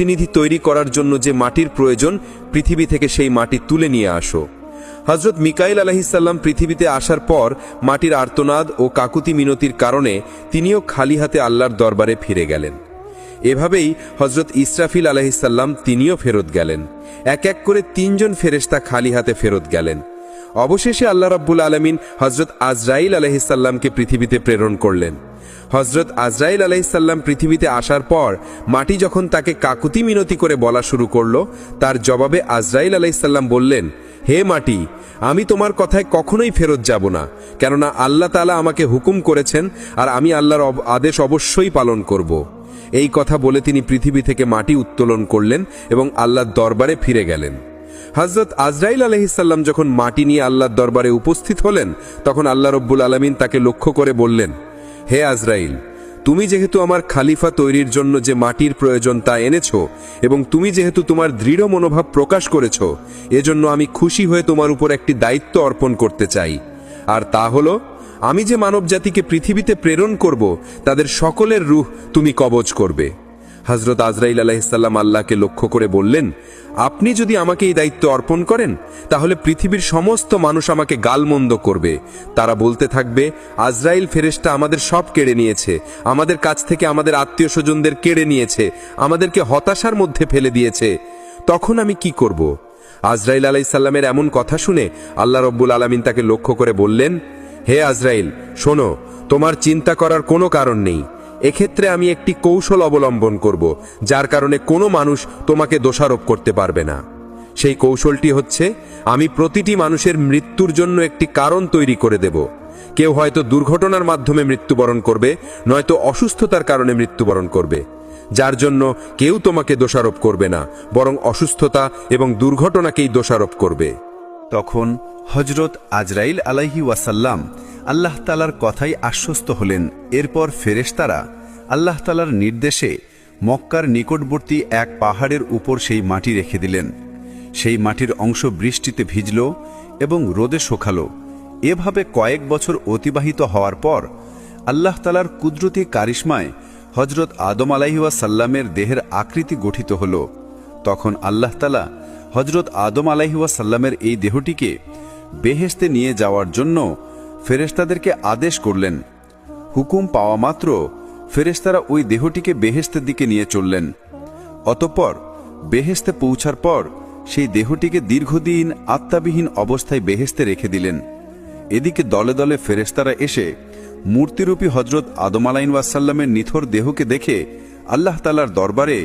প্রতিনিধি তৈরি করার জন্য যে মাটির প্রয়োজন পৃথিবী থেকে সেই মাটি তুলে নিয়ে আসো। হজরত মিকাইল আলাইহিসসালাম পৃথিবীতে আসার পর মাটির আর্তনাদ ও কাকুতি মিনতির কারণে তিনিও খালি হাতে আল্লাহর দরবারে ফিরে গেলেন। এভাবেই হজরত ইসরাফিল আলাইহিসসালাম তিনিও ফেরত গেলেন। এক এক করে 3 জন ফেরেশতা খালি হাতে ফেরত গেলেন। অবশেষে আল্লাহ রাব্বুল আলামিন হজরত আজরাইল আলাইহিসসালামকে পৃথিবীতে প্রেরণ করলেন। হজরত আজরাইল আলাইহিসসালাম পৃথিবীতে আসার পর মাটি যখন তাকে কাকুতি মিনতি করে বলা শুরু করল, তার জবাবে আজরাইল আলাইহিসসালাম বললেন, হে মাটি, আমি তোমার কথায় কখনোই ফেরত যাব না, কেননা আল্লাহ তাআলা আমাকে হুকুম করেছেন আর আমি আল্লাহর আদেশ অবশ্যই পালন করব। এই কথা বলে তিনি পৃথিবী থেকে মাটি উত্তোলন করলেন এবং আল্লাহর দরবারে ফিরে গেলেন। হযরত আজরাইল আলাইহিসসালাম যখন মাটি নিয়ে আল্লাহর দরবারে উপস্থিত হলেন, তখন আল্লাহ রব্বুল আলামিন তাকে লক্ষ্য করে বললেন, হে আজরাইল, তুমি যেহেতু আমার খালিফা তৈরির জন্য যে মাটির প্রয়োজন তা এনেছো এবং তুমি যেহেতু তোমার দৃঢ় মনোভাব প্রকাশ করেছো, এজন্য আমি খুশি হয়ে তোমার উপর একটি দায়িত্ব অর্পণ করতে চাই। আর তা হলো, আমি যে মানব জাতিকে পৃথিবীতে প্রেরণ করব তাদের সকলের রূহ তুমি কবজ করবে। হযরত আজরাইল আলাইহিসসালাম আল্লাহকে লক্ষ্য করে বললেন, আপনি যদি আমাকে এই দায়িত্ব অর্পণ করেন তাহলে পৃথিবীর সমস্ত মানুষ আমাকে গালমন্দ করবে। তারা বলতে থাকবে, আজরাইল ফেরেশতা আমাদের সব কেড়ে নিয়েছে, আমাদের কাছ থেকে আমাদের আত্মীয় স্বজনদের কেড়ে নিয়েছে, আমাদেরকে হতাশার মধ্যে ফেলে দিয়েছে। তখন আমি কি করব? আজরাইল আলাইহিসসালামের এমন কথা শুনে আল্লাহ রব্বুল আলামিন তাকে লক্ষ্য করে বললেন, হে আজরাইল, শোনো, তোমার চিন্তা করার কোনো কারণ নেই। এক্ষেত্রে আমি একটি কৌশল অবলম্বন করব, যার কারণে কোনো মানুষ তোমাকে দোষারোপ করতে পারবে না। সেই কৌশলটি হচ্ছে, আমি প্রতিটি মানুষের মৃত্যুর জন্য একটি কারণ তৈরি করে দেব। কেউ হয়তো দুর্ঘটনার মাধ্যমে মৃত্যুবরণ করবে, নয়তো অসুস্থতার কারণে মৃত্যুবরণ করবে, যার জন্য কেউ তোমাকে দোষারোপ করবে না, বরং অসুস্থতা এবং দুর্ঘটনাকেই দোষারোপ করবে। তখন হজরত আজরাইল আলাইহি ওয়াসাল্লাম আল্লাহ তাআলার কথাই আশ্বস্ত হলেন। এরপর ফেরেশতারা আল্লাহ তাআলার নির্দেশে মক্কার নিকটবর্তী এক পাহাড়ের উপর সেই মাটি রেখে দিলেন। সেই মাটির অংশ বৃষ্টিতে ভিজল এবং রোদে শুকালো। এভাবে কয়েক বছর অতিবাহিত হওয়ার পর আল্লাহ তাআলার কুদরতি কারিশমায় হজরত আদম আলাইহি ওয়াসাল্লামের দেহের আকৃতি গঠিত হল। তখন আল্লাহ তাআলা হজরত আদম আলাইহি ওয়াসাল্লামের এই দেহটিকে বেহেশতে নিয়ে যাওয়ার জন্য ফেরেশতাদেরকে আদেশ করলেন। হুকুম পাওয়া মাত্র ফেরেশতারা ওই দেহটিকে বেহেশতের দিকে নিয়ে চললেন। অতঃপর বেহেশতে পৌঁছার পর সেই দেহটিকে দীর্ঘদিন আত্মাবিহীন অবস্থায় বেহেশতে রেখে দিলেন। এদিকে দলে দলে ফেরেশতারা এসে মূর্তিরূপী হজরত আদম আলাইহিস সালামের নিথর দেহকে দেখে আল্লাহ তাআলার দরবারে